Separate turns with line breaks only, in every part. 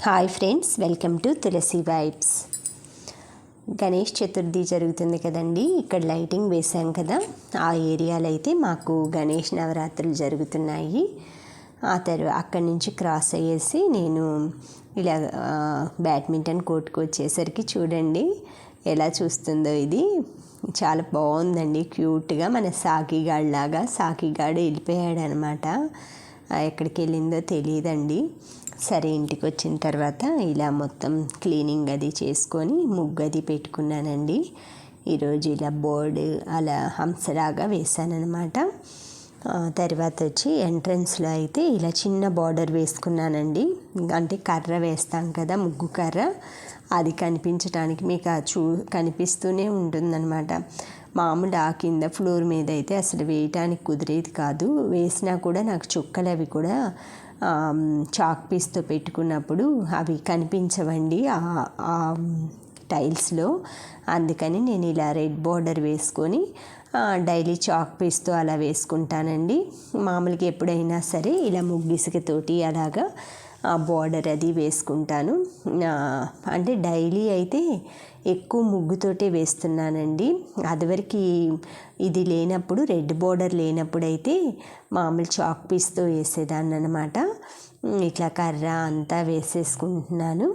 Hi friends, welcome to Tulasi vibes. Ganesh Chaturthi జరుగుతుంది కదండి. ఇక్కడ లైటింగ్ వేసాం కదా, ఆ ఏరియాలో అయితే మాకు గణేష్ నవరాత్రులు జరుగుతున్నాయి. అక్కడి నుంచి క్రాస్ అయ్యేసి నేను ఇలా బ్యాడ్మింటన్ కోర్టుకు వచ్చేసరికి చూడండి ఎలా చూస్తుందో. ఇది చాలా బాగుందండి, క్యూట్గా. మన సాకిగాడిలాగా సాకిగాడు వెళ్ళిపోయాడు అనమాట. ఎక్కడికి వెళ్ళిందో తెలియదండి. సరే, ఇంటికి వచ్చిన తర్వాత ఇలా మొత్తం క్లీనింగ్ అది చేసుకొని ముగ్గు అది పెట్టుకున్నానండి. ఈరోజు ఇలా బోర్డు అలా హంసలాగా వేసానమాట. తర్వాత వచ్చి ఎంట్రన్స్లో అయితే ఇలా చిన్న బార్డర్ వేసుకున్నానండి. అంటే కర్ర వేస్తాం కదా, ముగ్గు కర్ర, అది కనిపించడానికి మీకు కనిపిస్తూనే ఉంటుందన్నమాట. మామూలు ఆ కింద ఫ్లోర్ మీద అయితే అసలు వేయటానికి కుదిరేది కాదు. వేసినా కూడా నాకు చుక్కలు అవి కూడా చాక్ పీస్తో పెట్టుకున్నప్పుడు అవి కనిపించవండి ఆ టైల్స్లో. అందుకని నేను ఇలా రెడ్ బార్డర్ వేసుకొని డైలీ చాక్ పీస్తో అలా వేసుకుంటానండి. మామూలుగా ఎప్పుడైనా సరే ఇలా ముగ్గిసుకతోటి అలాగా బార్డర్ అది వేసుకుంటాను. అంటే డైలీ అయితే ఎక్కువ ముగ్గుతోటే వేస్తున్నానండి. అదివరకు ఇది లేనప్పుడు, రెడ్ బార్డర్ లేనప్పుడు అయితే మామూలు చాక్ పీస్తో వేసేదాన్ని అనమాట. ఇట్లా కర్ర అంతా వేసేసుకుంటున్నాను.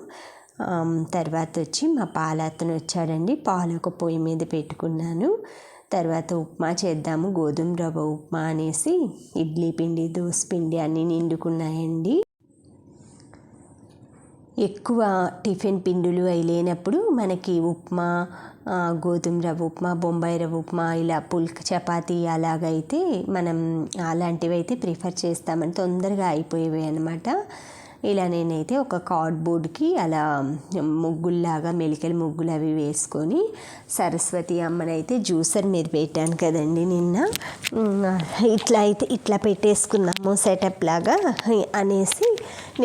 తర్వాత వచ్చి మా పాలతను వచ్చాడండి. పాలు ఒక పొయ్యి మీద పెట్టుకున్నాను. తర్వాత ఉప్మా చేద్దాము, గోధుమ రవ్వ ఉప్మా అనేసి ఇడ్లీ పిండి, దోశ పిండి అన్నీ నిండుకున్నాయండి. ఎక్కువ టిఫిన్ పిండులు అవి లేనప్పుడు మనకి ఉప్మా, గోధుమ రవ్వ ఉప్మా, బొంబాయి రవ్వ ఉప్మా, ఇలా పుల్క చపాతీ అలాగైతే మనం అలాంటివి అయితే ప్రిఫర్ చేస్తామని తొందరగా అయిపోయేవి అనమాట. ఇలా నేనైతే ఒక కార్డ్బోర్డ్కి అలా ముగ్గుల్లాగా మెలికల ముగ్గులు అవి వేసుకొని సరస్వతి అమ్మనైతే జ్యూసర్ మీద పెట్టాను కదండి నిన్న. ఇట్లా పెట్టేసుకున్నాము సెటప్ లాగా అనేసి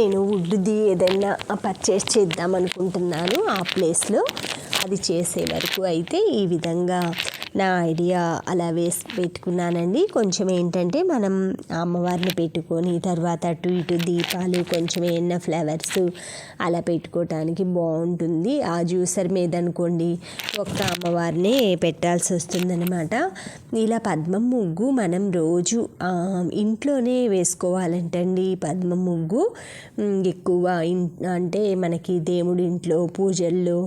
నేను వుడ్ది ఏదైనా పర్చేస్ చేద్దాం అనుకుంటున్నాను ఆ ప్లేస్లో. అది చేసే వరకు అయితే ఈ విధంగా నా ఐడియా అలా వేసి పెట్టుకున్నానండి. కొంచెం ఏంటంటే మనం అమ్మవారిని పెట్టుకొని తర్వాత అటు ఇటు దీపాలు, కొంచెం ఏమైనా ఫ్లవర్స్ అలా పెట్టుకోవటానికి బాగుంటుంది. ఆ జ్యూసర్ మీద అనుకోండి ఒక్క అమ్మవారినే పెట్టాల్సి వస్తుందన్నమాట. ఇలా పద్మం ముగ్గు మనం రోజు ఇంట్లోనే వేసుకోవాలంటండి. పద్మం ముగ్గు ఎక్కువ అంటే మనకి దేవుడి ఇంట్లో పూజల్లో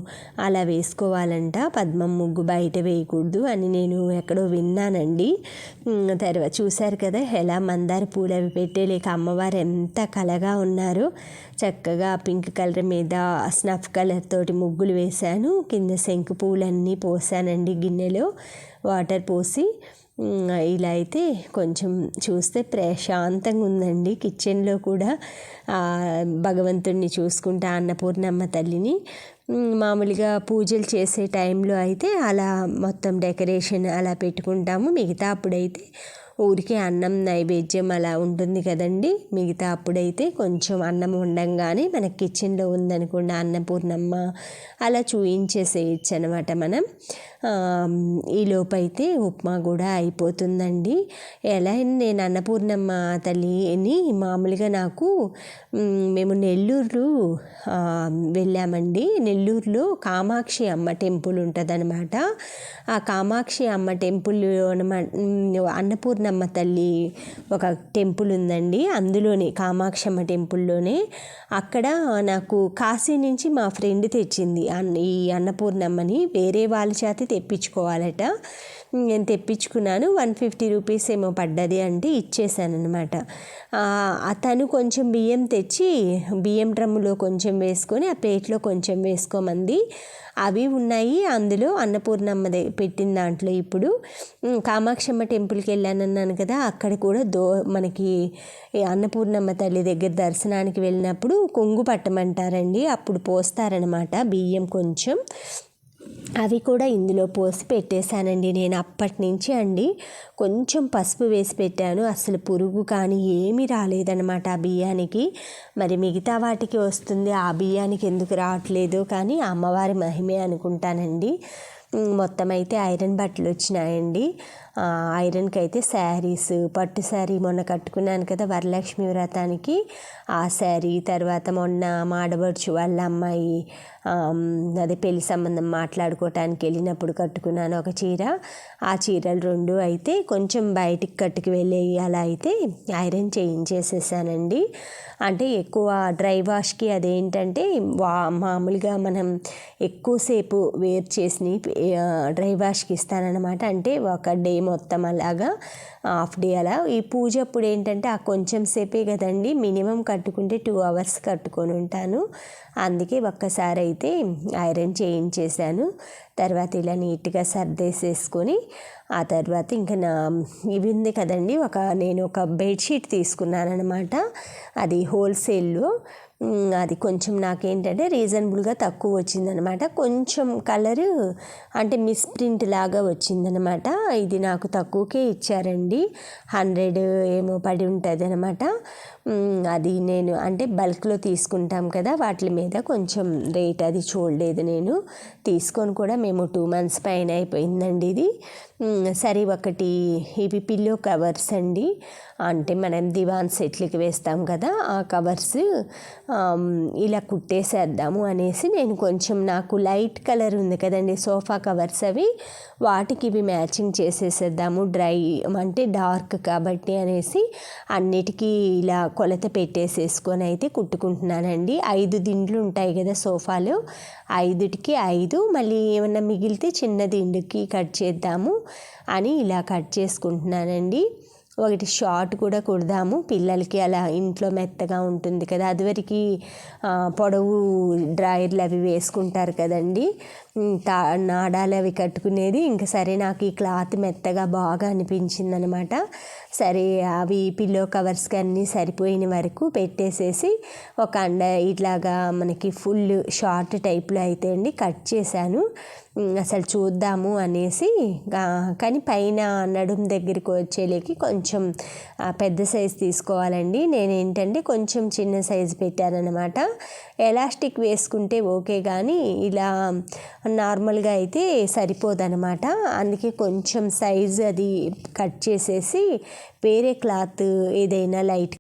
అలా వేసుకోవాలంట. పద్మం ముగ్గు బయట వేయకూడదు అని నేను ఎక్కడో విన్నానండి. తర్వాత చూశారు కదా ఎలా మందార పూలు అవి పెట్టేలేక అమ్మవారు ఎంత కలగా ఉన్నారో. చక్కగా పింక్ కలర్ మీద స్నఫ్ కలర్ తోటి ముగ్గులు వేశాను. కింద శంకు పూలన్నీ పోసానండి గిన్నెలో వాటర్ పోసి. ఇలా అయితే కొంచెం చూస్తే ప్రశాంతంగా ఉందండి. కిచెన్లో కూడా భగవంతుడిని చూసుకుంటా, అన్నపూర్ణమ్మ తల్లిని. మామూలుగా పూజలు చేసే టైంలో అయితే అలా మొత్తం డెకరేషన్ అలా పెట్టుకుంటాము. మిగతా అప్పుడైతే ఊరికే అన్నం నైవేద్యం అలా ఉంటుంది కదండి. మిగతా అప్పుడైతే కొంచెం అన్నం వండంగానే మనకి కిచెన్లో ఉందనుకోండి అన్నపూర్ణమ్మ అలా చూయించేసేయచ్చు అనమాట మనం. ఈలోపైతే ఉప్మా కూడా అయిపోతుందండి. ఎలా నేను అన్నపూర్ణమ్మ తల్లిని మామూలుగా మేము నెల్లూరు వెళ్ళామండి. నెల్లూరులో కామాక్షి అమ్మ టెంపుల్ ఉంటుందన్నమాట. ఆ కామాక్షి అమ్మ టెంపుల్ అన్నపూర్ణమ్మ తల్లి ఒక టెంపుల్ ఉందండి. అందులోనే కామాక్షి అమ్మ టెంపుల్లోనే అక్కడ నాకు కాశీ నుంచి మా ఫ్రెండ్ తెచ్చింది ఈ అన్నపూర్ణమ్మని. వేరే వాళ్ళ చేత తెప్పించుకోవాలట. నేను తెప్పించుకున్నాను. 150 రూపీస్ ఏమో పడ్డది అంటే ఇచ్చేసాను అనమాట. అతను కొంచెం బియ్యం తెచ్చి బియ్యం డ్రమ్ములో కొంచెం వేసుకొని ఆ ప్లేట్లో కొంచెం వేసుకోమంది. అవి ఉన్నాయి అందులో అన్నపూర్ణమ్మ పెట్టిన దాంట్లో. ఇప్పుడు కామాక్షమ్మ టెంపుల్కి వెళ్ళానన్నాను కదా, అక్కడ కూడా మనకి అన్నపూర్ణమ్మ తల్లి దగ్గర దర్శనానికి వెళ్ళినప్పుడు కొంగు పట్టమంటారండి. అప్పుడు పోస్తారనమాట బియ్యం కొంచెం. అవి కూడా ఇందులో పోసి పెట్టేశానండి. నేను అప్పటి నుంచి అండి కొంచెం పసుపు వేసి పెట్టాను. అసలు పురుగు కానీ ఏమీ రాలేదన్నమాట ఆ బియ్యానికి. మరి మిగతా వాటికి వస్తుంది, ఆ బియ్యానికి ఎందుకు రావట్లేదు కానీ అమ్మవారి మహిమే అనుకుంటానండి. మొత్తం అయితే ఐరన్ బట్టలు వచ్చినాయండి. ఐరన్కి అయితే శారీస్, పట్టు శారీ మొన్న కట్టుకున్నాను కదా వరలక్ష్మి వ్రతానికి, ఆ శారీ, తర్వాత మొన్న మాడబడుచు వాళ్ళ అమ్మాయి అదే పెళ్లి సంబంధం మాట్లాడుకోవటానికి వెళ్ళినప్పుడు కట్టుకున్నాను ఒక చీర. ఆ చీరలు 2 అయితే కొంచెం బయటికి కట్టుకు వెళ్ళేవి, అలా అయితే ఐరన్ చేయించేసేసానండి. అంటే ఎక్కువ డ్రై వాష్కి అదేంటంటే మామూలుగా మనం ఎక్కువసేపు వేర్ చేసి డ్రై వాష్కి ఇస్తానన్నమాట. అంటే ఒక డే మొత్తం అలాగా, హాఫ్ డే అలా. ఈ పూజ అప్పుడు ఏంటంటే ఆ కొంచెం సేపే కదండి, మినిమం కట్టుకుంటే 2 అవర్స్ కట్టుకొని ఉంటాను. అందుకే ఒక్కసారి అయితే ఐరన్ చేయించేసాను. తర్వాత ఇలా నీట్గా సర్దేసేసుకొని ఆ తర్వాత ఇంకా ఇవి ఉంది కదండి, నేను ఒక బెడ్షీట్ తీసుకున్నాను అనమాట. అది హోల్సేల్లో. అది కొంచెం నాకేంటంటే రీజనబుల్గా తక్కువ వచ్చిందనమాట. కొంచెం కలరు అంటే మిస్ప్రింట్ లాగా వచ్చిందనమాట. ఇది నాకు తక్కువకే ఇచ్చారండి, 100 ఏమో పడి ఉంటుంది అనమాట. అది నేను అంటే బల్క్లో తీసుకుంటాం కదా, వాటి మీద కొంచెం రేట్ అది చూడలేదు నేను. తీసుకొని కూడా మేము 2 months పైన అయిపోయిందండి ఇది. సరే, ఒకటి ఇవి పిల్లో కవర్స్ అండి, అంటే మనం దివాన్ సెట్లకి వేస్తాం కదా ఆ కవర్స్, ఇలా కుట్టేసేద్దాము అనేసి నేను కొంచెం, నాకు లైట్ కలర్ ఉంది కదండి సోఫా కవర్స్, అవి వాటికి ఇవి మ్యాచింగ్ చేసేసేద్దాము, డ్రై అంటే డార్క్ కాబట్టి అనేసి అన్నిటికీ ఇలా కొలత పెట్టేసేసుకొని అయితే కుట్టుకుంటున్నానండి. 5 దిండ్లు ఉంటాయి కదా సోఫాలో, 5టికి 5, మళ్ళీ ఏమన్నా మిగిలితే చిన్న దిండుకి కట్ చేద్దాము అని ఇలా కట్ చేసుకుంటున్నానండి. ఒకటి షార్ట్ కూడా కుడదాము పిల్లలకి, అలా ఇంట్లో మెత్తగా ఉంటుంది కదా, అదివరకు పొడవు డ్రాయర్లు అవి వేసుకుంటారు కదండి, నాడాలు అవి కట్టుకునేది. ఇంకా సరే, నాకు ఈ క్లాత్ మెత్తగా బాగా అనిపించింది అనమాట. సరే, అవి పిల్లో కవర్స్కి అన్నీ సరిపోయిన వరకు పెట్టేసేసి ఒక ఇట్లాగా మనకి ఫుల్ షార్ట్ టైప్లో అయితే అండి కట్ చేశాను. అసలు చూద్దాము అనేసి, కానీ పైన నడుం దగ్గరికి వచ్చేలేకి కొంచెం పెద్ద సైజు తీసుకోవాలండి. నేనేంటంటే కొంచెం చిన్న సైజు పెట్టానన్నమాట. ఎలాస్టిక్ వేసుకుంటే ఓకే, కానీ ఇలా నార్మల్గా అయితే సరిపోదన్నమాట. అందుకే కొంచెం సైజు అది కట్ చేసేసి వేరే క్లాత్ ఏదైనా లైట్